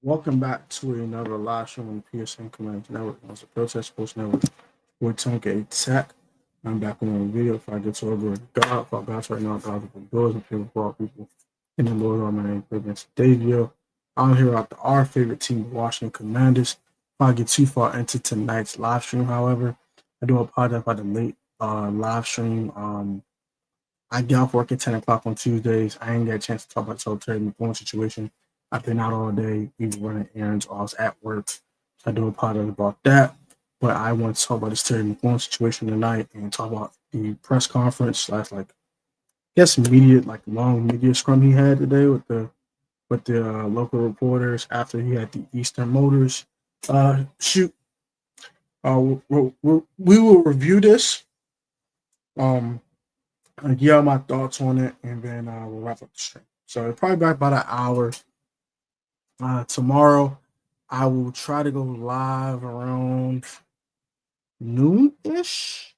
Welcome back to another live stream on the PSN Command Network. It's a Protest Sports Network with Tonka Attack. I'm back on a video. If I get to over God, for God's right now, God of the doors and people for all people. In the Lord, my name is Davio. I'm here at our favorite team, the Washington Commanders. If I get too far into tonight's live stream, however, I do apologize for the late live stream. I get off work at 10 o'clock on Tuesdays. I ain't get a chance to talk about the whole Terry McLaurin situation. I've been out all day, either running errands or I was at work. So I do apologize about that. But I want to talk about this Terry McLaurin situation tonight and talk about the press conference slash media, like long media scrum he had today with the local reporters after he had the Eastern Motors shoot. We will review this. I'll give my thoughts on it, and then we'll wrap up the stream. So probably back about an hour. Tomorrow, I will try to go live around noon-ish.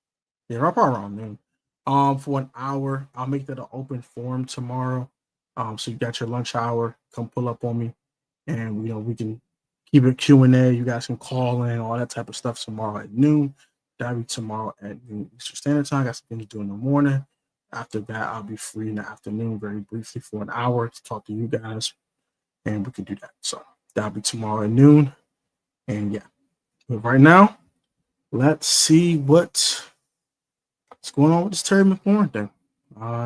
Yeah, probably around noon. For an hour. I'll make that an open forum tomorrow. So you got your lunch hour. Come pull up on me, and we can keep it Q&A. You guys can call in, all that type of stuff tomorrow at noon. That'll be tomorrow at noon Eastern Standard Time. Got some things to do in the morning. After that, I'll be free in the afternoon very briefly for an hour to talk to you guys, and we can do that. So that'll be tomorrow at noon. And yeah, but right now, let's see what's going on with this Terry McLaurin thing.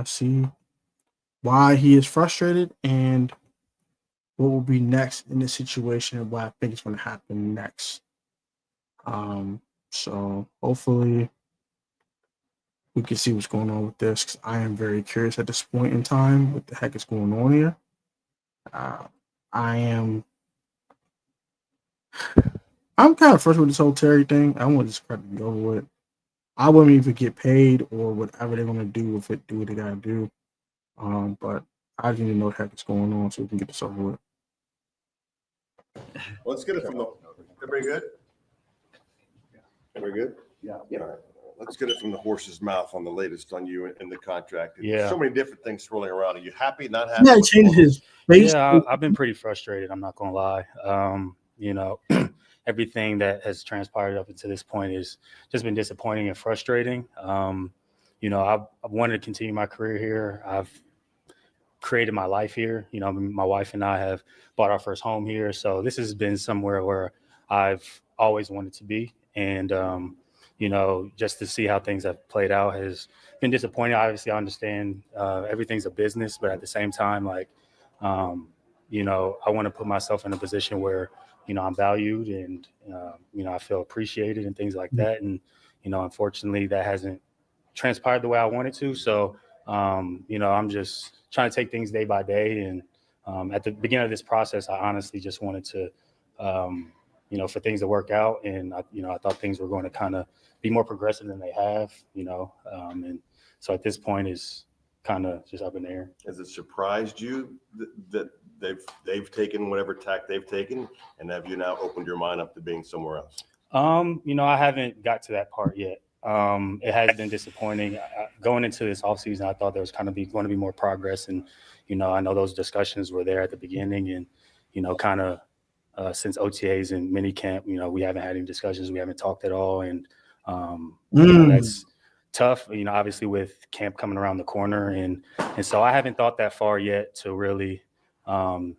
See why he is frustrated and what will be next in this situation and what I think is going to happen next. So hopefully we can see what's going on with this, because I am very curious at this point in time what the heck is going on here. I'm kind of frustrated with this whole Terry thing. I want this crap to be over with. I wouldn't even get paid or whatever they're gonna do with it, do what they gotta do. But I didn't even know what the heck is going on, so we can get this over with. Let's get it from the. Everybody good? Everybody good? Yeah. All right. Let's get it from the horse's mouth on the latest on you in the contract. Yeah. So many different things swirling around. Are you happy? Not happy? Yeah, he changed his face. Yeah, I've been pretty frustrated. I'm not gonna lie. Everything that has transpired up until this point has just been disappointing and frustrating. I've wanted to continue my career here. I've created my life here. My wife and I have bought our first home here, so this has been somewhere where I've always wanted to be. And just to see how things have played out has been disappointing. Obviously, I understand everything's a business, but at the same time, I want to put myself in a position where, I'm valued and, I feel appreciated and things like that. And, unfortunately, that hasn't transpired the way I wanted to. So, I'm just trying to take things day by day. And at the beginning of this process, I honestly just wanted to, for things to work out. And, I thought things were going to kind of be more progressive than they have, and so at this point is kind of just up in the air. Has it surprised you that they've taken whatever tack they've taken, and have you now opened your mind up to being somewhere else? I haven't got to that part yet. It has been disappointing. Going into this offseason, I thought there was going to be more progress, and I know those discussions were there at the beginning, and since OTAs and minicamp, we haven't had any discussions. We haven't talked at all. And, that's tough, obviously with camp coming around the corner. And so I haven't thought that far yet to really. I'm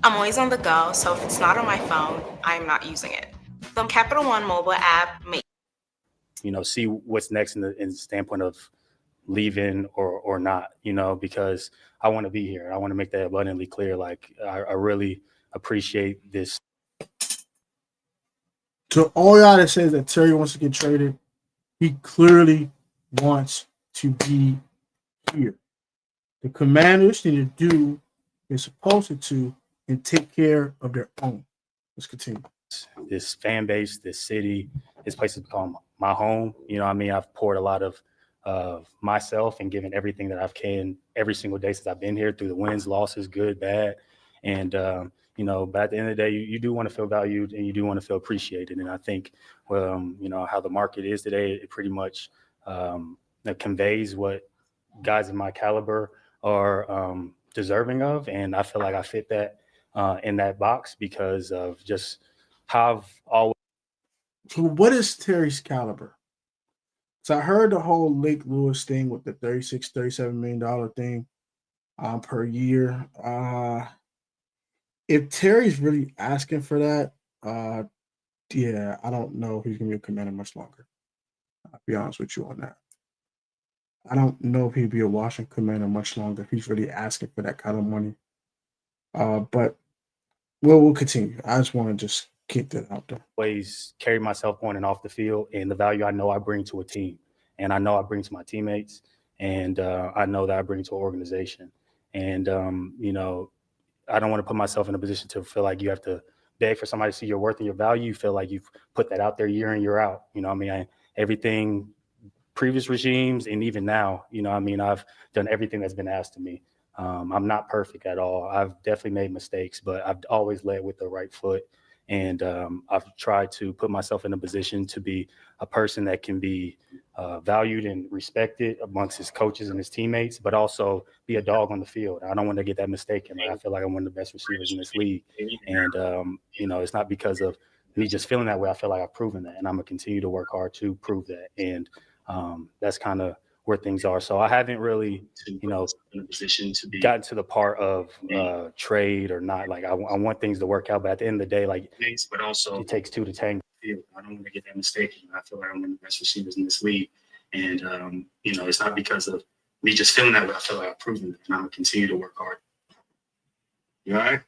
always on the go. So if it's not on my phone, I'm not using it. The Capital One mobile app makes. See what's next in the standpoint of leaving or not, because I want to be here. I want to make that abundantly clear. Like, I really appreciate this. To all y'all that says that Terry wants to get traded, he clearly wants to be here. The Commanders need to do what they're supposed to and take care of their own. Let's continue. This fan base, this city, this place has become my home. I've poured a lot of myself and given everything that I've can every single day since I've been here, through the wins, losses, good, bad. And, but at the end of the day, you do want to feel valued and you do want to feel appreciated. And I think, how the market is today, it pretty much conveys what guys of my caliber are deserving of. And I feel like I fit that in that box because of just how I've always. So what is Terry's caliber? So I heard the whole Lake Lewis thing with the $36, $37 million thing per year. If Terry's really asking for that, yeah, I don't know if he's gonna be a commander much longer. I'll be honest with you on that. I don't know if he'd be a Washington commander much longer if he's really asking for that kind of money. But we'll continue. I just want to just keep that out there. Always carry myself on and off the field, and the value I know I bring to a team, and I know I bring to my teammates, and I know that I bring to an organization. And you know, I don't want to put myself in a position to feel like you have to beg for somebody to see your worth and your value. You feel like you've put that out there year in, year out. You know what I mean? Everything, previous regimes and even now, you know what I mean? I've done everything that's been asked of me. I'm not perfect at all. I've definitely made mistakes, but I've always led with the right foot. And I've tried to put myself in a position to be a person that can be valued and respected amongst his coaches and his teammates, but also be a dog on the field. I don't want to get that mistaken. Like, I feel like I'm one of the best receivers in this league. And, you know, it's not because of me just feeling that way. I feel like I've proven that, and I'm going to continue to work hard to prove that. And that's kind of where things are. So I haven't really, you know, in a position to be gotten to the part of trade or not. Like I want things to work out, but at the end of the day, like but also it takes two to tango. I don't want to get that mistaken. I feel like I'm one of the best receivers in this league, and you know, it's not because of me just feeling that way. I feel like I've proven it, and I'm gonna continue to work hard. You all right?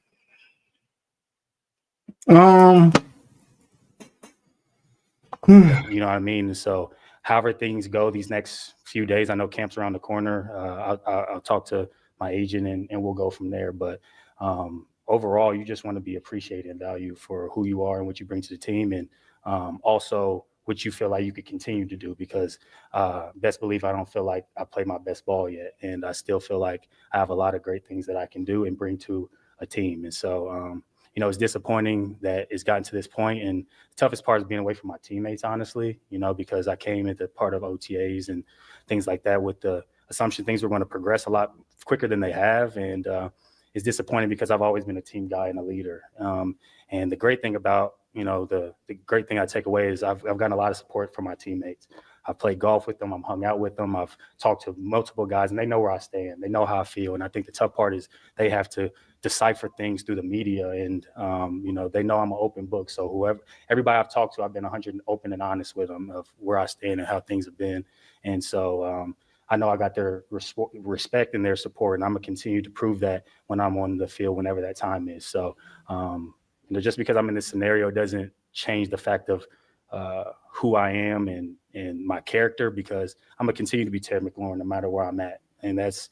You know what I mean? And so however things go these next few days, I know camp's around the corner. I'll talk to my agent and we'll go from there. But overall, you just want to be appreciated and valued for who you are and what you bring to the team, and also what you feel like you could continue to do, because best believe I don't feel like I play my best ball yet. And I still feel like I have a lot of great things that I can do and bring to a team. And so, you know, it's disappointing that it's gotten to this point, and the toughest part is being away from my teammates, honestly, you know, because I came into part of OTAs and things like that with the assumption things were going to progress a lot quicker than they have. And it's disappointing because I've always been a team guy and a leader. And the great thing about, you know, the great thing I take away is I've gotten a lot of support from my teammates. I've played golf with them. I've hung out with them. I've talked to multiple guys, and they know where I stand. They know how I feel. And I think the tough part is they have to decipher things through the media. And, you know, they know I'm an open book. So everybody I've talked to, I've been 100 open and honest with them of where I stand and how things have been. And so I know I got their respect and their support, and I'm going to continue to prove that when I'm on the field, whenever that time is. So, you know, just because I'm in this scenario doesn't change the fact of who I am and my character, because I'm gonna continue to be Terry McLaurin no matter where I'm at, and that's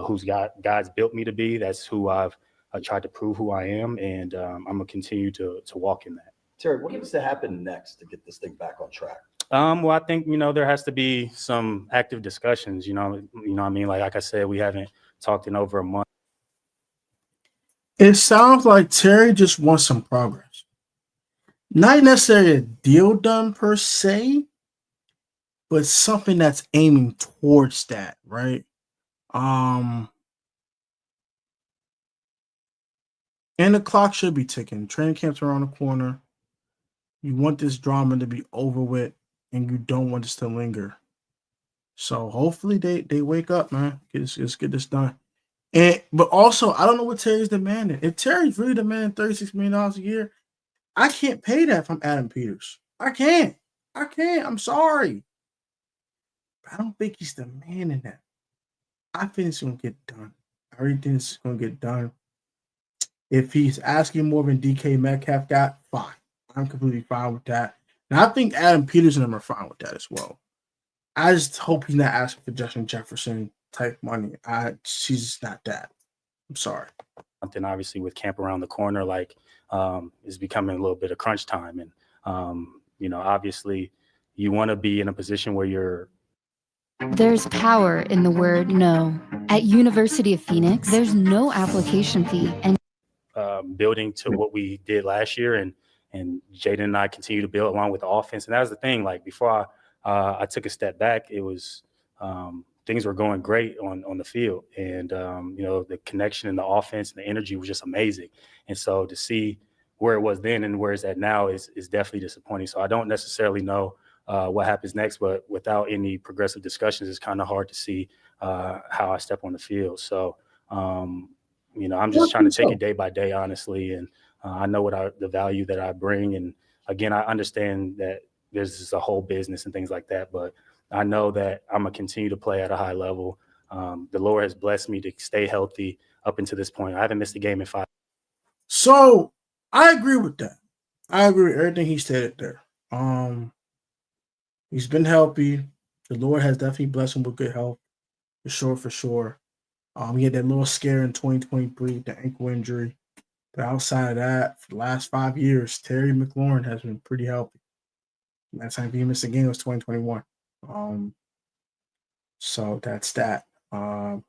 who's God's built me to be. That's who I've tried to prove who I am, and I'm gonna continue to walk in that. Terry, what needs to happen next to get this thing back on track? Well, I think, you know, there has to be some active discussions. You know what I mean? Like I said, we haven't talked in over a month. It sounds like Terry just wants some progress. Not necessarily a deal done per se, but something that's aiming towards that, right? And the clock should be ticking. Training camp's around the corner. You want this drama to be over with, and you don't want this to linger. So hopefully they wake up, man. Let's get this done. But also, I don't know what Terry's demanding. If Terry's really demanding $36 million a year, I can't pay that if I'm Adam Peters. I can't. I'm sorry. But I don't think he's demanding that. I think it's going to get done. I really think it's going to get done. If he's asking more than DK Metcalf got, fine. I'm completely fine with that. And I think Adam Peters and them are fine with that as well. I just hope he's not asking for Justin Jefferson type money. She's just not that. I'm sorry. Something obviously with camp around the corner, like is becoming a little bit of crunch time. And, you know, obviously you want to be in a position where you're. There's power in the word no. At University of Phoenix, there's no application fee. And building to what we did last year, and Jaden and I continue to build along with the offense. And that was the thing, like before I took a step back, it was things were going great on the field. And, the connection and the offense and the energy was just amazing. And so to see where it was then and where it's at now is definitely disappointing. So I don't necessarily know what happens next, but without any progressive discussions, it's kind of hard to see how I step on the field. So, I'm just trying to take it day by day, honestly. And I know the value that I bring. And again, I understand that there's just a whole business and things like that, but I know that I'm going to continue to play at a high level. The Lord has blessed me to stay healthy up until this point. I haven't missed a game in 5. So I agree with that. I agree with everything he said there. He's been healthy. The Lord has definitely blessed him with good health, for sure. He had that little scare in 2023, the ankle injury. But outside of that, for the last 5 years, Terry McLaurin has been pretty healthy. Last time he missed a game was 2021. So that's that. And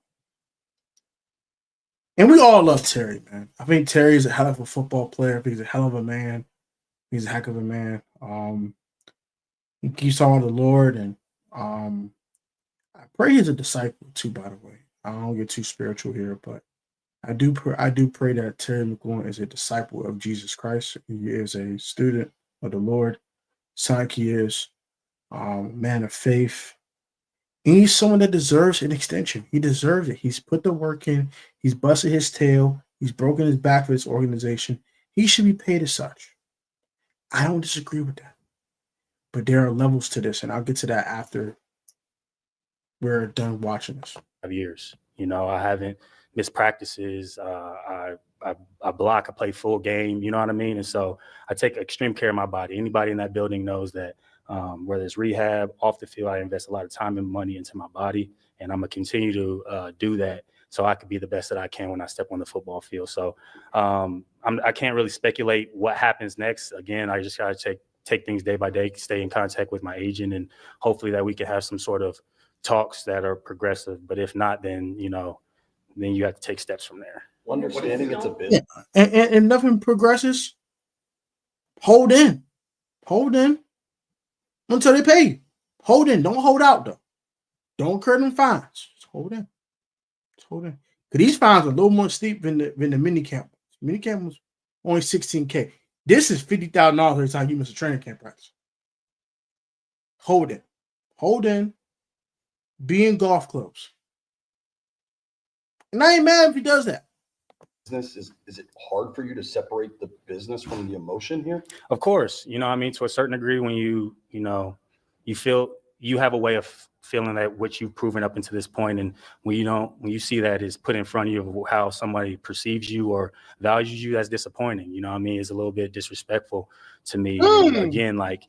we all love Terry, man. I think Terry's a hell of a football player. I think he's a hell of a man. He's a heck of a man. He keeps on the Lord, and I pray he's a disciple too. By the way, I don't get too spiritual here, but I do pray that Terry McLaurin is a disciple of Jesus Christ. He is a student of the Lord. Sounds like he is man of faith. And he's someone that deserves an extension. He deserves it. He's put the work in. He's busted his tail. He's broken his back for this organization. He should be paid as such. I don't disagree with that. But there are levels to this, and I'll get to that after we're done watching this. 5 years. I haven't missed practices. I block. I play full game. You know what I mean? And so I take extreme care of my body. Anybody in that building knows that. Whether it's rehab, off the field, I invest a lot of time and money into my body, and I'm gonna continue to do that so I can be the best that I can when I step on the football field. So I can't really speculate what happens next. Again, I just gotta take things day by day, stay in contact with my agent, and hopefully that we can have some sort of talks that are progressive. But if not, then then you have to take steps from there. Understanding it's a business. Yeah. And nothing progresses. Hold in until they pay you. Hold in. Don't hold out, though. Don't incur them fines. Just hold in. Because these fines are a little more steep than the mini camp. Mini camp was only $16K. This is $50,000 every time you miss a training camp practice. Hold in. Be in golf clubs. And I ain't mad if he does that. Is it hard for you to separate the business from the emotion here? Of course, to a certain degree, when you feel you have a way of feeling that what you've proven up until this point, and when you see that is put in front of you of how somebody perceives you or values you, that's disappointing. It's a little bit disrespectful to me. Again, like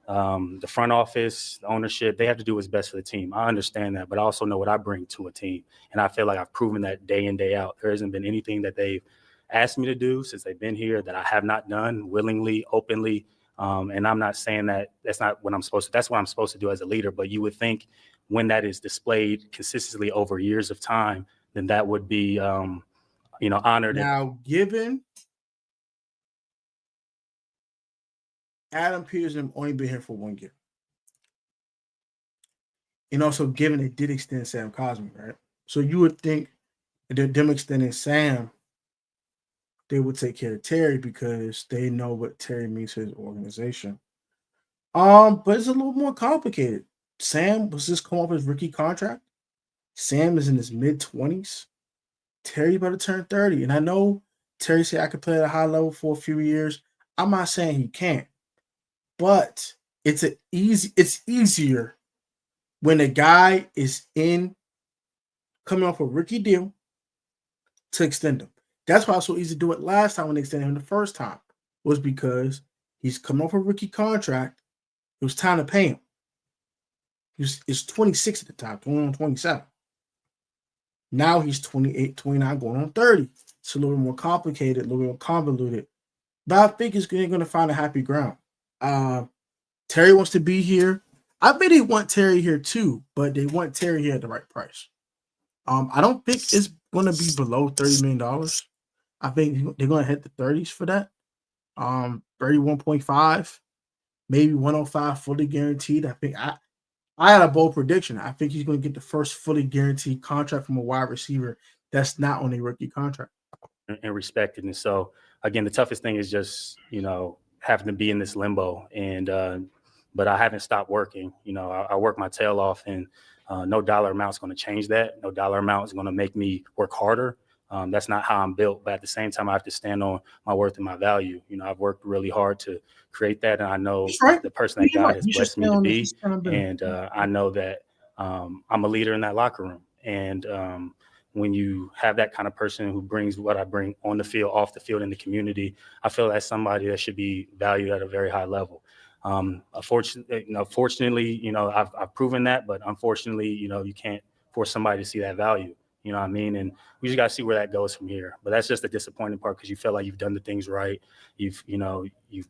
the front office, the ownership, they have to do what's best for the team. I understand that, but I also know what I bring to a team. And I feel like I've proven that day in, day out. There hasn't been anything that they've asked me to do since they've been here that I have not done willingly, openly. And I'm not saying that that's not what I'm supposed to. That's what I'm supposed to do as a leader. But you would think when that is displayed consistently over years of time, then that would be, honored. Now, given Adam Peterson only been here for 1 year. And also given they did extend Sam Cosmi, right? So you would think that them extending Sam, they would take care of Terry because they know what Terry means to his organization. But it's a little more complicated. Sam was just coming off his rookie contract. Sam is in his mid-20s. Terry about to turn 30. And I know Terry said I could play at a high level for a few years. I'm not saying he can't. But it's easier when a guy is coming off a rookie deal to extend him. That's why it's so easy to do it last time when they extended him the first time, was because he's coming off a rookie contract. It was time to pay him. He's 26 at the time, going on 27. Now he's 28, 29, going on 30. It's a little more complicated, a little more convoluted. But I think they're going to find a happy ground. Terry wants to be here. I bet they want Terry here too, but they want Terry here at the right price. I don't think it's going to be below $30 million. I think they're going to hit the 30s for that. 31.5, maybe 105 fully guaranteed. I I had a bold prediction. I think he's going to get the first fully guaranteed contract from a wide receiver that's not on a rookie contract. And respected. And so, again, the toughest thing is just, having to be in this limbo. And, but I haven't stopped working. I work my tail off, and no dollar amount is going to change that. No dollar amount is going to make me work harder. That's not how I'm built. But at the same time, I have to stand on my worth and my value. I've worked really hard to create that. And I know the person that God has blessed me to be. And I know that I'm a leader in that locker room. And when you have that kind of person who brings what I bring on the field, off the field, in the community, I feel that's somebody that should be valued at a very high level. Fortunately, I've proven that, but unfortunately, you can't force somebody to see that value. You know what I mean? And we just got to see where that goes from here. But that's just the disappointing part, because you feel like you've done the things right. You've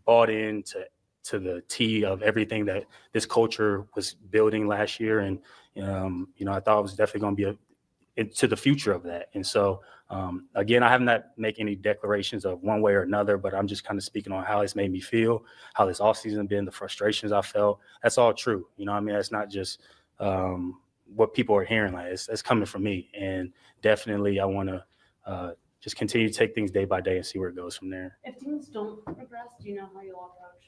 bought into the T of everything that this culture was building last year. And, I thought it was definitely going to be to the future of that. And so, again, I have not make any declarations of one way or another, but I'm just kind of speaking on how it's made me feel, how this offseason been, the frustrations I felt. That's all true. That's not just what people are hearing. Like, it's coming from me. And definitely I want to just continue to take things day by day and see where it goes from there. If things don't progress, do you know how you'll approach?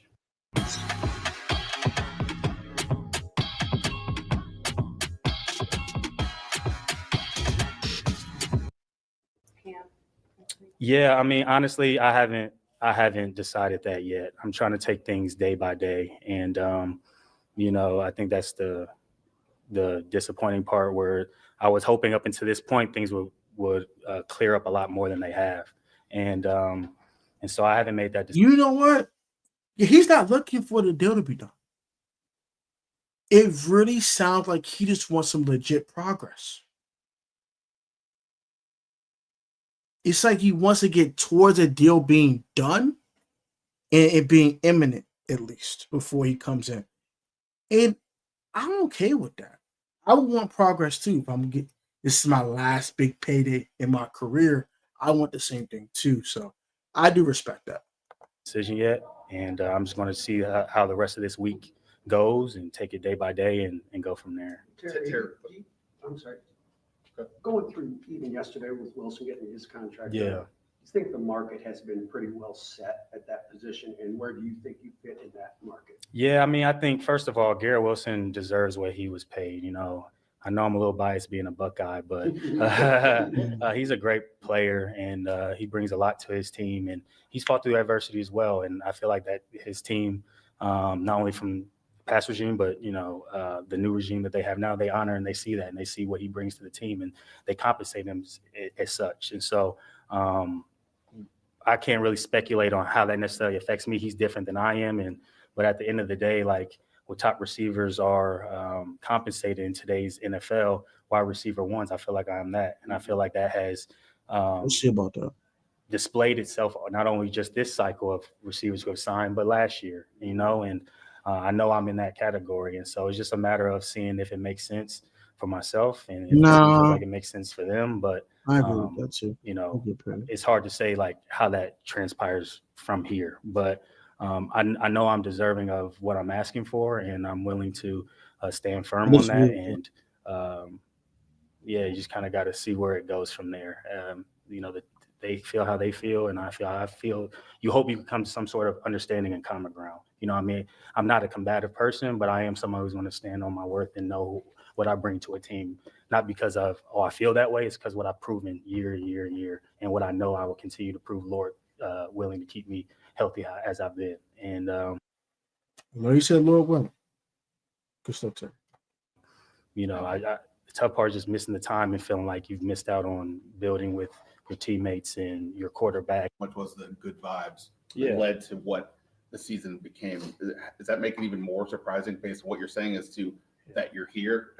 Yeah, honestly, I haven't decided that yet. I'm trying to take things day by day. And, I think that's the disappointing part, where I was hoping up until this point, things would clear up a lot more than they have. And so I haven't made that decision. You know what? He's not looking for the deal to be done. It really sounds like he just wants some legit progress. It's like he wants to get towards a deal being done and it being imminent, at least, before he comes in. And I'm okay with that. I would want progress too. If I'm get this is my last big payday in my career, I want the same thing too. So I do respect that. Decision yet, and I'm just going to see how the rest of this week goes and take it day by day and go from there. Terry, I'm sorry. Going through even yesterday with Wilson getting his contract. Yeah. You think the market has been pretty well set at that position, and where do you think you fit in that market? Yeah, I think, first of all, Garrett Wilson deserves what he was paid. I know I'm a little biased being a Buckeye, but he's a great player, and he brings a lot to his team, and he's fought through adversity as well. And I feel like that his team, not only from past regime, but the new regime that they have now, they honor and they see that, and they see what he brings to the team, and they compensate him as such. And so I can't really speculate on how that necessarily affects me. He's different than I am, but at the end of the day, like, what top receivers are compensated in today's NFL, wide receiver ones, I feel like I am that, and I feel like that has We'll see about that. Displayed itself not only just this cycle of receivers who have signed, but last year, and I know I'm in that category. And so it's just a matter of seeing if it makes sense for myself and if it feels like it makes sense for them. But I agree with that too. It's hard to say like how that transpires from here. But I know I'm deserving of what I'm asking for, and I'm willing to stand firm on that. And you just kind of got to see where it goes from there. They feel how they feel, and I feel. You hope you can come to some sort of understanding and common ground. I'm not a combative person, but I am someone who's going to stand on my worth and know what I bring to a team, not because of, I feel that way. It's because what I've proven year, and what I know I will continue to prove, Lord willing, to keep me healthy as I've been. And I know you said Lord willing. Good stuff, Terry. The tough part is just missing the time and feeling like you've missed out on building with your teammates and your quarterback. Much was the good vibes Yeah. that led to what the season became. Does that make it even more surprising based on what you're saying as to that you're here?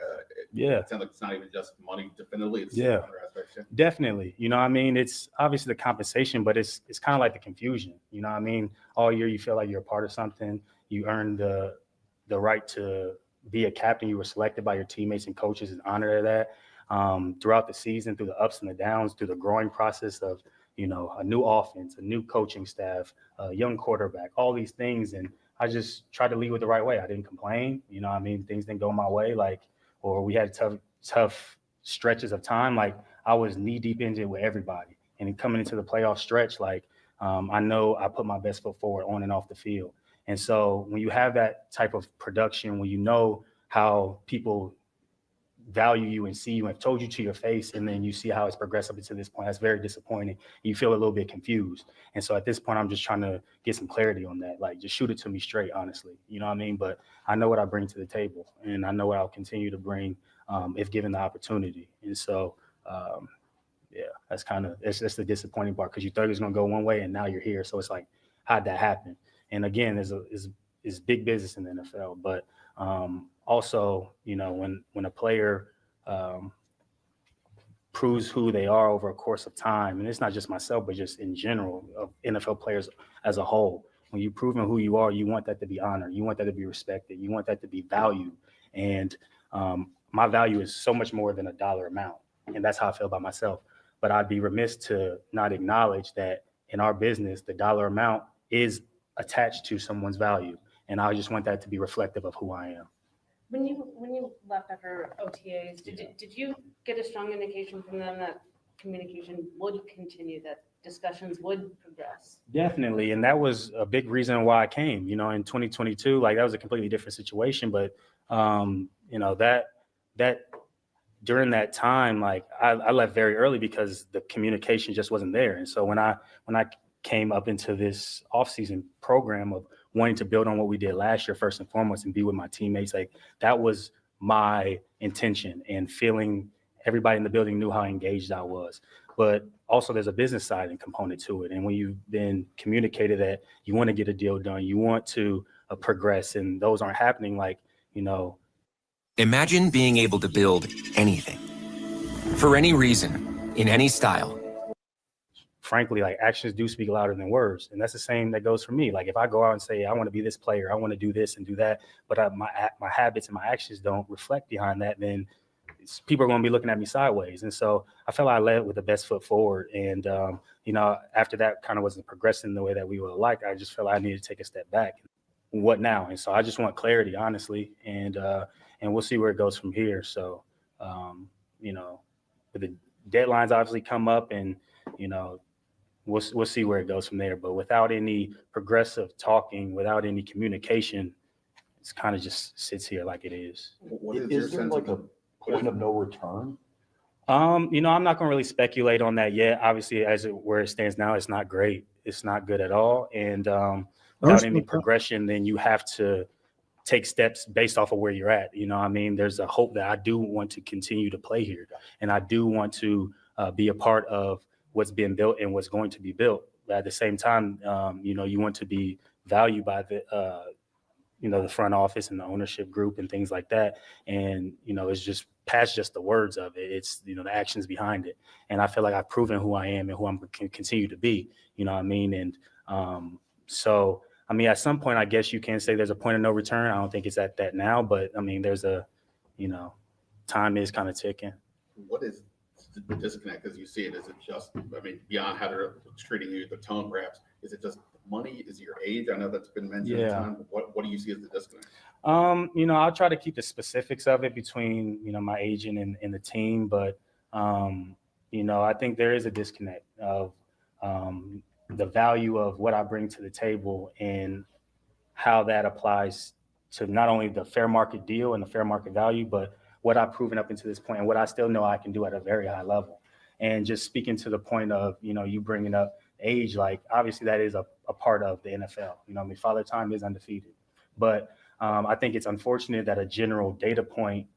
It sounds like it's not even just money definitively. It's other aspects. Yeah. Definitely. It's obviously the compensation, but it's kind of like the confusion. All year you feel like you're a part of something. You earned the right to be a captain. You were selected by your teammates and coaches and honored at that. Throughout the season, through the ups and the downs, through the growing process of, a new offense, a new coaching staff, a young quarterback, all these things. And I just tried to lead with the right way. I didn't complain. You know what I mean? Things didn't go my way, like, or we had tough stretches of time. Like, I was knee deep into it with everybody. And then coming into the playoff stretch, like, I know I put my best foot forward on and off the field. And so when you have that type of production, when you know how people value you and see you and have told you to your face, and then you see how it's progressed up to this point, that's very disappointing. You feel a little bit confused. And so at this point, I'm just trying to get some clarity on that. Like, just shoot it to me straight, honestly. You know what I mean? But I know what I bring to the table, and I know what I'll continue to bring if given the opportunity. And so, yeah, that's the disappointing part, because you thought it was going to go one way and now you're here. So it's like, how'd that happen? And again, is big business in the NFL. But also, you know, when a player proves who they are over a course of time, and it's not just myself, but just in general of NFL players as a whole, when you've proven who you are, you want that to be honored. You want that to be respected. You want that to be valued. And my value is so much more than a dollar amount. And that's how I feel about myself. But I'd be remiss to not acknowledge that in our business, the dollar amount is attached to someone's value. And I just want that to be reflective of who I am. When you left after OTAs, did you get a strong indication from them that communication would continue, that discussions would progress? Definitely. And that was a big reason why I came. You know, in 2022, like, that was a completely different situation. But, you know, that during that time, like, I left very early because the communication just wasn't there. And so when I came up into this offseason program of wanting to build on what we did last year, first and foremost, and be with my teammates, like, that was my intention, and feeling everybody in the building knew how engaged I was. But also there's a business side and component to it. And when you've been communicated that you want to get a deal done, you want to progress, and those aren't happening, like, you know. Imagine being able to build anything, for any reason, in any style. Frankly, like, actions do speak louder than words. And that's the same that goes for me. Like, if I go out and say, I want to be this player, I want to do this and do that, but my habits and my actions don't reflect behind that, then people are going to be looking at me sideways. And so I felt like I led with the best foot forward. And, you know, after that kind of wasn't progressing the way that we would like, I just felt like I needed to take a step back. What now? And so I just want clarity, honestly. And we'll see where it goes from here. So, you know, but the deadlines obviously come up, and, you know, we'll see where it goes from there. But without any progressive talking, without any communication, it's kind of just sits here like it is. What is your sense like a point of no return? You know, I'm not going to really speculate on that yet. Obviously, where it stands now, it's not great. It's not good at all. And without any progression, then you have to take steps based off of where you're at. You know what I mean? There's a hope that I do want to continue to play here, and I do want to be a part of what's being built and what's going to be built. But at the same time, you know, you want to be valued by the, you know, the front office and the ownership group and things like that. And, you know, it's just past just the words of it. It's, you know, the actions behind it. And I feel like I've proven who I am and who I'm going to continue to be, you know what I mean? And so, I mean, at some point, I guess you can say there's a point of no return. I don't think it's at that now, but I mean, there's a, you know, time is kind of ticking. What is the disconnect as you see it? Is it just, I mean, beyond how they're treating you, the tone perhaps, is it just money? Is it your age? I know that's been mentioned. Yeah. What do you see as the disconnect? You know, I'll try to keep the specifics of it between, you know, my agent and the team, but, you know, I think there is a disconnect of the value of what I bring to the table and how that applies to not only the fair market deal and the fair market value, but what I've proven up into this point and what I still know I can do at a very high level. And just speaking to the point of, you know, you bringing up age, like, obviously that is a part of the NFL. You know, I mean, Father Time is undefeated. But I think it's unfortunate that a general data point,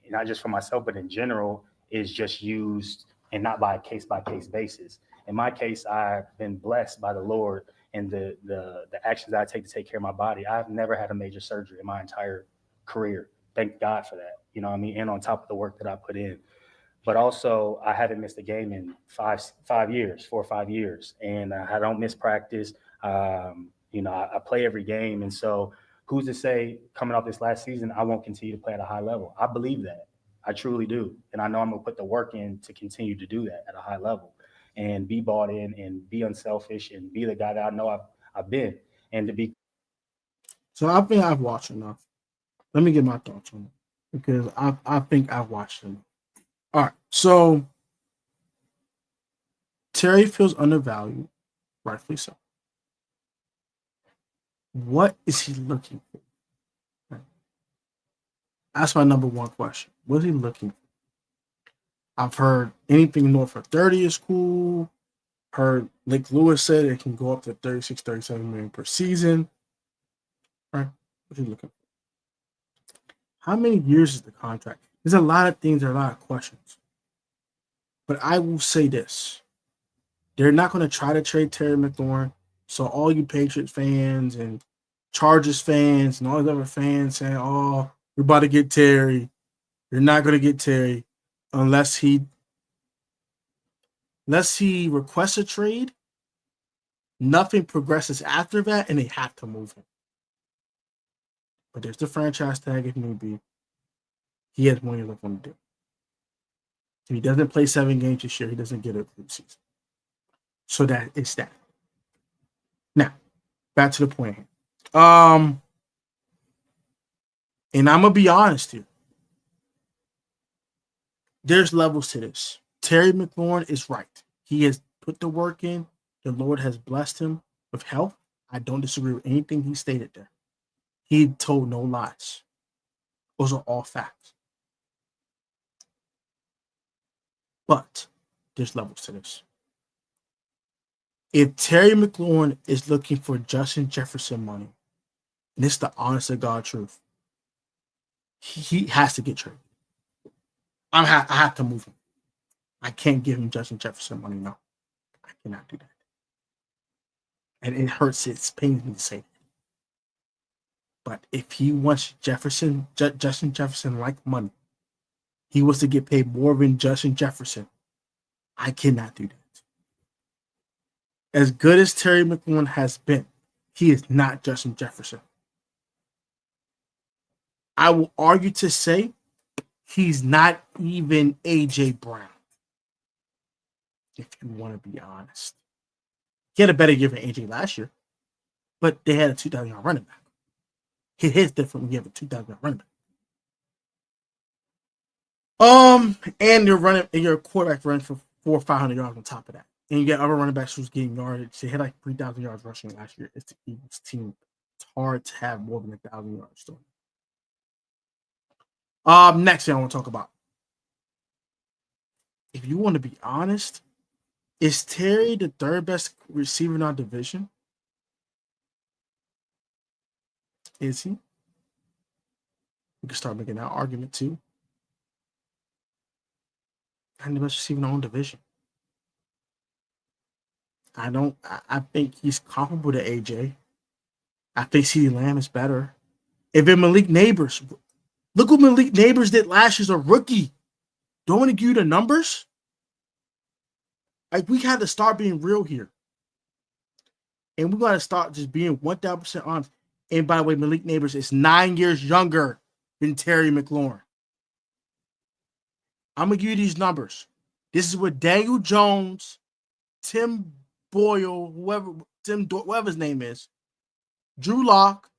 not just for myself, but in general, is just used and not by a case-by-case basis. In my case, I've been blessed by the Lord and the actions I take to take care of my body. I've never had a major surgery in my entire career. Thank God for that. You know what I mean? And on top of the work that I put in. But also, I haven't missed a game in 4 or 5 years. And I don't miss practice. You know, I play every game. And so who's to say coming off this last season, I won't continue to play at a high level? I believe that. I truly do. And I know I'm going to put the work in to continue to do that at a high level and be bought in and be unselfish and be the guy that I know I've been. And to be So I think I've watched enough. Let me get my thoughts on it because I think I've watched enough. All right. So Terry feels undervalued, rightfully so. What is he looking for? That's my number one question. What is he looking for? I've heard anything north of 30 is cool. Heard Lake Lewis said it can go up to 36, 37 million per season. Right? What are you looking for? How many years is the contract? There's a lot of things, there are a lot of questions. But I will say this. They're not going to try to trade Terry McLaurin. So all you Patriots fans and Chargers fans and all these other fans saying, oh, we're about to get Terry. You're not going to get Terry unless he requests a trade. Nothing progresses after that, and they have to move him. But there's the franchise tag if need be. He has money left on the deal. If he doesn't play 7 games this year, he doesn't get a season. So that is that. Now, back to the point here. And I'm gonna be honest here. There's levels to this. Terry McLaurin is right. He has put the work in. The Lord has blessed him with health. I don't disagree with anything he stated there. He told no lies. Those are all facts. But there's levels to this. If Terry McLaurin is looking for Justin Jefferson money, and it's the honest to God truth, he has to get traded. I have to move him. I can't give him Justin Jefferson money. No, I cannot do that. And it hurts. It pains me to say that. But if he wants Justin Jefferson like money, he was to get paid more than Justin Jefferson. I cannot do that. As good as Terry McLaurin has been, he is not Justin Jefferson. I will argue to say he's not even A.J. Brown, if you want to be honest. He had a better year than A.J. last year, but they had a 2,000-yard running back. It hits different when you have a 2,000-yard running back. And your quarterback runs for 400 or 500 yards on top of that. And you get other running backs who's getting yardage. They had like 3,000 yards rushing last year. It's the Eagles team. It's hard to have more than 1,000 yards. Next thing I want to talk about. If you want to be honest, is Terry the third best receiver in our division? Is he? We can start making that argument too. And the best receiver in our own division. I think he's comparable to AJ. I think CeeDee Lamb is better. If it Malik Neighbors, look what Malik Neighbors did last year as a rookie. Don't want to give you the numbers. Like, we had to start being real here. And we got to start just being 1,000% honest. And by the way, Malik Neighbors is 9 years younger than Terry McLaurin. I'm going to give you these numbers. This is what Daniel Jones, Tim Boyle, whoever his name is, Drew Lock,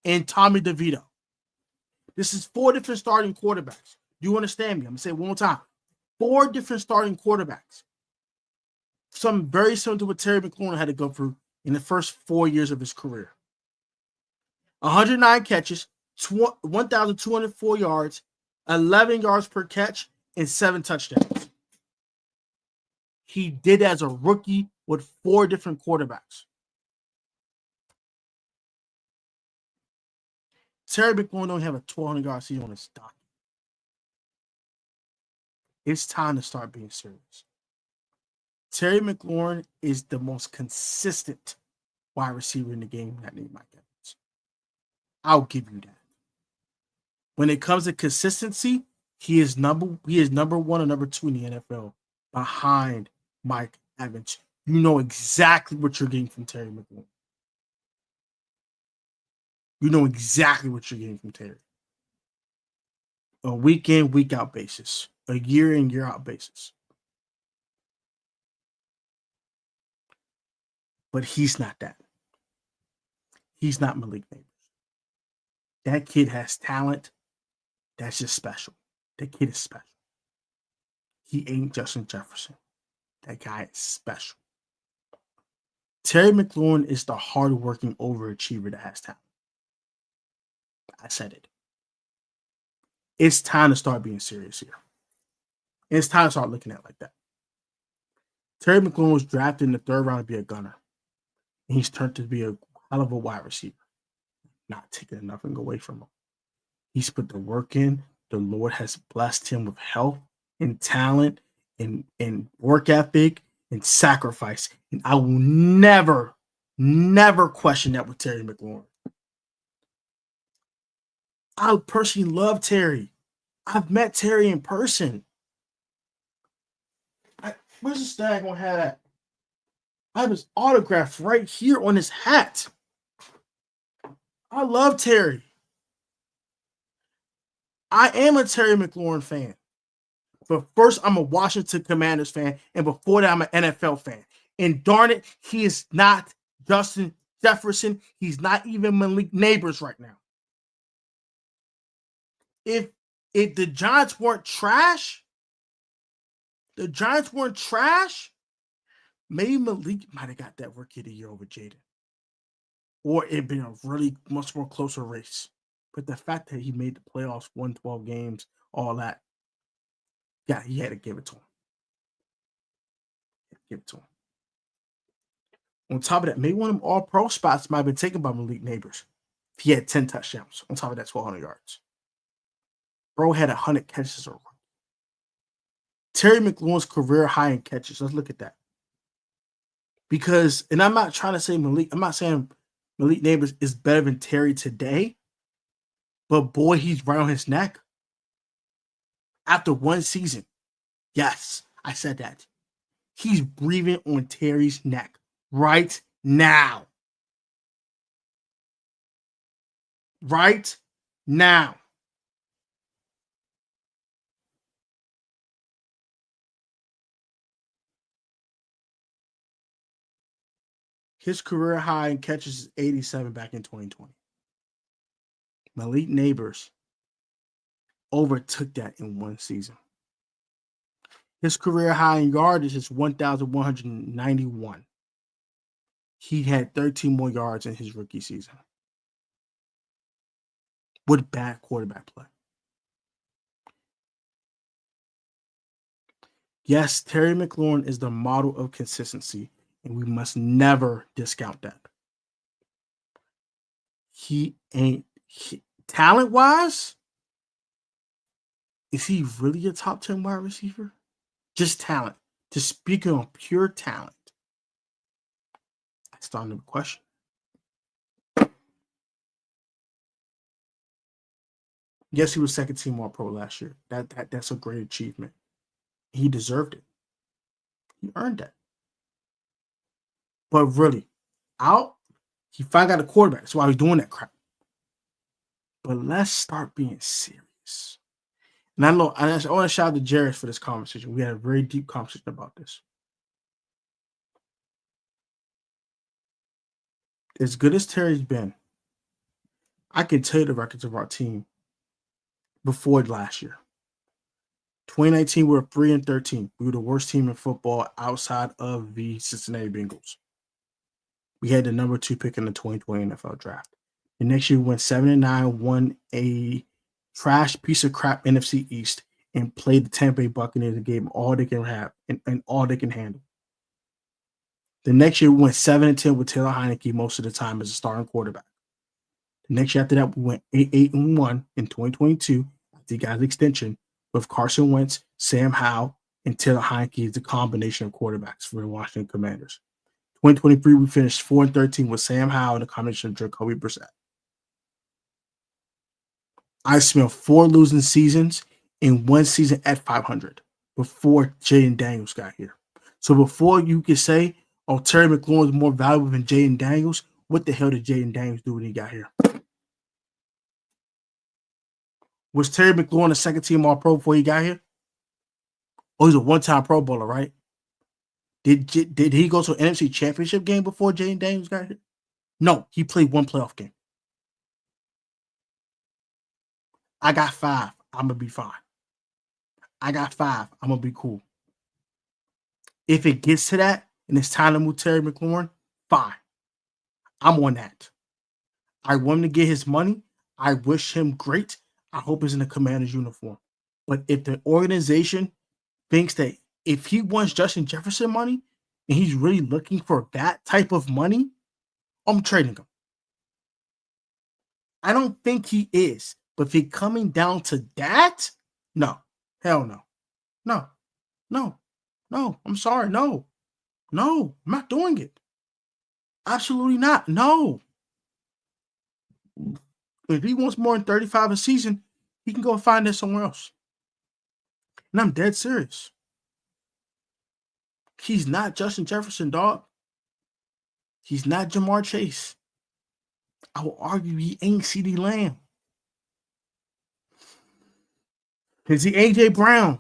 and Tommy DeVito. This is 4 different starting quarterbacks. Do you understand me? I'm going to say it one more time. 4 different starting quarterbacks. Something very similar to what Terry McLaurin had to go through in the first 4 years of his career. 109 catches, 1,204 yards, 11 yards per catch, and 7 touchdowns. He did as a rookie with 4 different quarterbacks. Terry McLaurin don't have a 1,200-yard season on his stock. It's time to start being serious. Terry McLaurin is the most consistent wide receiver in the game, that name Mike Evans. I'll give you that. When it comes to consistency, he is number 1 or number 2 in the NFL behind Mike Evans. You know exactly what you're getting from Terry McLaurin. You know exactly what you're getting from Terry. A week in, week out basis. A year in, year out basis. But he's not that. He's not Malik Neighbors. That kid has talent. That's just special. That kid is special. He ain't Justin Jefferson. That guy is special. Terry McLaurin is the hardworking overachiever that has talent. I said it. It's time to start being serious here. It's time to start looking at it like that. Terry McLaurin was drafted in the 3rd round to be a gunner. And he's turned to be a hell of a wide receiver. Not taking nothing away from him. He's put the work in. The Lord has blessed him with health and talent and work ethic and sacrifice. And I will never question that with Terry McLaurin. I personally love Terry. I've met Terry in person. Where's the stag gonna have that? I have his autograph right here on his hat. I love Terry. I am a Terry McLaurin fan. But first, I'm a Washington Commanders fan. And before that, I'm an NFL fan. And darn it, he is not Justin Jefferson. He's not even Malik Neighbors right now. If the Giants weren't trash, maybe Malik might have got that rookie of the year over Jaden. Or it'd been a really much more closer race. But the fact that he made the playoffs, won 12 games, all that, yeah, he had to give it to him. On top of that, maybe one of them all-pro spots might have been taken by Malik Neighbors. He had 10 touchdowns. On top of that, 1,200 yards. Bro had 100 catches over. Terry McLaurin's career high in catches. Let's look at that. Because, and I'm not trying to say I'm not saying Malik Neighbors is better than Terry today, but boy, he's right on his neck. After one season, yes, I said that. He's breathing on Terry's neck right now. Right now. His career high in catches is 87 back in 2020. Malik Neighbors overtook that in one season. His career high in yardage is 1,191. He had 13 more yards in his rookie season. With bad quarterback play. Yes, Terry McLaurin is the model of consistency, and we must never discount that. Talent-wise, is he really a top 10 wide receiver? Just talent. Just speaking on pure talent. That's not a question. Yes, he was second team All-Pro last year. That's a great achievement. He deserved it. He earned that. But really, he finally got a quarterback. That's why he's doing that crap. But let's start being serious. And I want to shout out to Jared for this conversation. We had a very deep conversation about this. As good as Terry's been, I can tell you the records of our team before last year. 2019, we were 3-13. We were the worst team in football outside of the Cincinnati Bengals. We had the number 2 pick in the 2020 NFL draft. The next year, we went 7-9, won a trash piece of crap NFC East, and played the Tampa Bay Buccaneers and gave them all they can have and all they can handle. The next year, we went 7-10 with Taylor Heineke most of the time as a starting quarterback. The next year after that, we went 8-1 in 2022 after he got his extension with Carson Wentz, Sam Howell, and Taylor Heineke as the combination of quarterbacks for the Washington Commanders. 2023, we finished 4-13 with Sam Howell and a combination of Jacoby Brissett. I smelled 4 losing seasons in one season at 500 before Jaden Daniels got here. So before you can say, oh, Terry McLaurin is more valuable than Jaden Daniels, what the hell did Jaden Daniels do when he got here? Was Terry McLaurin a second team All-Pro before he got here? Oh, he's a one-time Pro Bowler, right? Did he go to an NFC Championship game before Jaden Daniels got here? No, he played one playoff game. I got 5. I'm going to be fine. I got 5. I'm going to be cool. If it gets to that and it's time to move Terry McLaurin, fine. I'm on that. I want him to get his money. I wish him great. I hope he's in the Commander's uniform. But if the organization thinks that if he wants Justin Jefferson money and he's really looking for that type of money, I'm trading him. I don't think he is. But if he's coming down to that, no. Hell no. No. No. No. I'm sorry. No. No. I'm not doing it. Absolutely not. No. If he wants more than 35 a season, he can go find it somewhere else. And I'm dead serious. He's not Justin Jefferson, dog. He's not Jamar Chase. I will argue he ain't CeeDee Lamb. Is he A.J. Brown?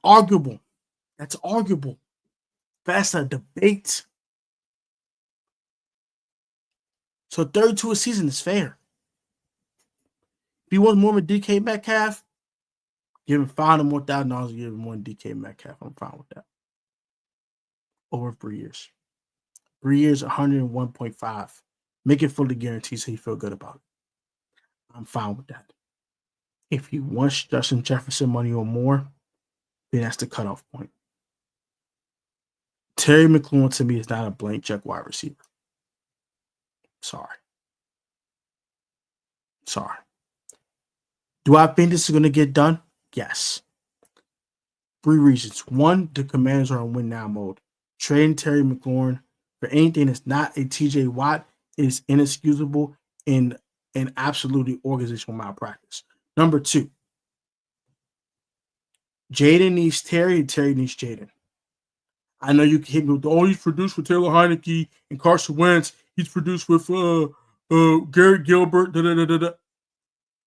Arguable. That's arguable. That's a debate. So 32 a season is fair. If he wants more than DK Metcalf, give him $500 more thousand dollars, give him more than DK Metcalf. I'm fine with that. Over 3 years. 3 years, 101.5. Make it fully guaranteed so you feel good about it. I'm fine with that. If he wants Justin Jefferson money or more, then that's the cutoff point. Terry McLaurin to me is not a blank check wide receiver. Sorry. Do I think this is going to get done? Yes. 3 reasons. 1, the Commanders are in win now mode. Trading Terry McLaurin for anything that's not a TJ Watt is inexcusable and absolutely organizational malpractice. Number 2, Jaden needs Terry and Terry needs Jaden. I know you can hit me with, he's produced with Taylor Heineke and Carson Wentz. He's produced with Garrett Gilbert.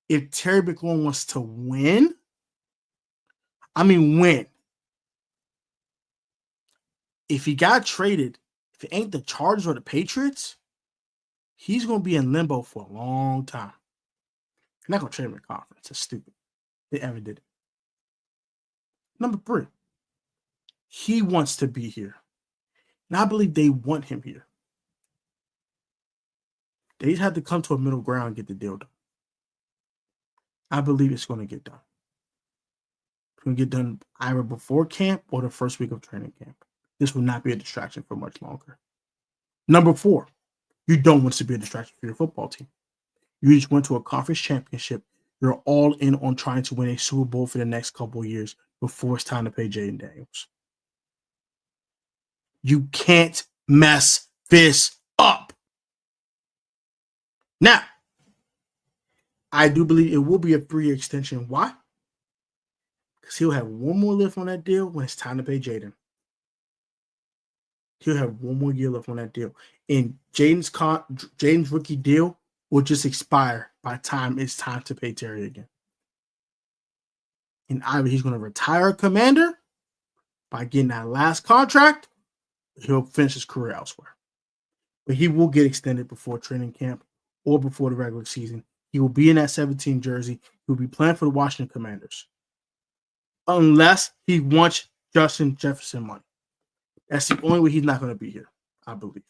If Terry McLaurin wants to win, win. If he got traded, if it ain't the Chargers or the Patriots, he's going to be in limbo for a long time. They're not going to trade him in conference. That's stupid. They ever did it. Number 3, he wants to be here. And I believe they want him here. They just have to come to a middle ground and get the deal done. I believe it's going to get done. It's going to get done either before camp or the first week of training camp. This will not be a distraction for much longer. Number 4, you don't want to be a distraction for your football team. You just went to a conference championship. You're all in on trying to win a Super Bowl for the next couple of years before it's time to pay Jaden Daniels. You can't mess this up. Now, I do believe it will be a 3-year extension. Why? Because he'll have one more lift on that deal when it's time to pay Jaden. He'll have one more year left on that deal. And Jaden's rookie deal will just expire by the time it's time to pay Terry again. And either he's going to retire a Commander by getting that last contract, or he'll finish his career elsewhere. But he will get extended before training camp or before the regular season. He will be in that 17 jersey. He will be playing for the Washington Commanders. Unless he wants Justin Jefferson money. That's the only way he's not going to be here, I believe.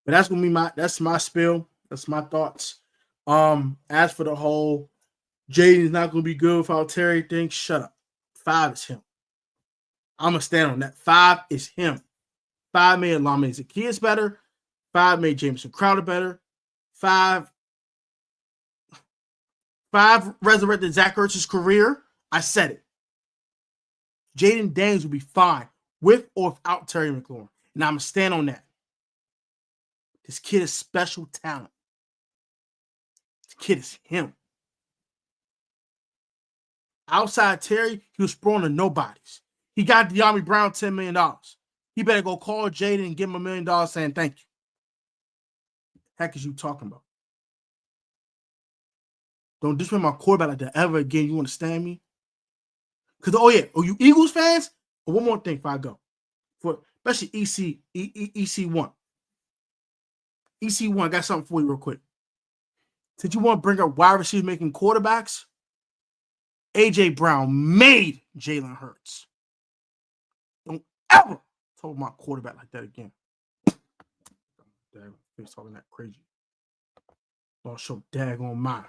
But that's going to be that's my spill. That's my thoughts. As for the whole Jaden's not going to be good without Terry thing, shut up. 5 is him. I'm going to stand on that. 5 is him. 5 made Lame Zacchaeus better. 5 made Jameson Crowder better. 5 resurrected Zach Ertz's career. I said it. Jaden Daniels will be fine with or without Terry McLaurin. And I'm going to stand on that. This kid is special talent. This kid is him. Outside Terry, he was thrown to nobodies. He got De'Ami Brown $10 million. He better go call Jaden and give him $1 million saying thank you. Heck is you talking about? Don't disrespect my quarterback like that ever again. You understand me? Because, you Eagles fans? One more thing before I go. Especially EC1. EC1, I got something for you real quick. Did you want to bring up wide receiver making quarterbacks? A.J. Brown made Jalen Hurts. Don't ever talk about quarterback like that again. Damn, he's talking that crazy. Don't show daggone mind.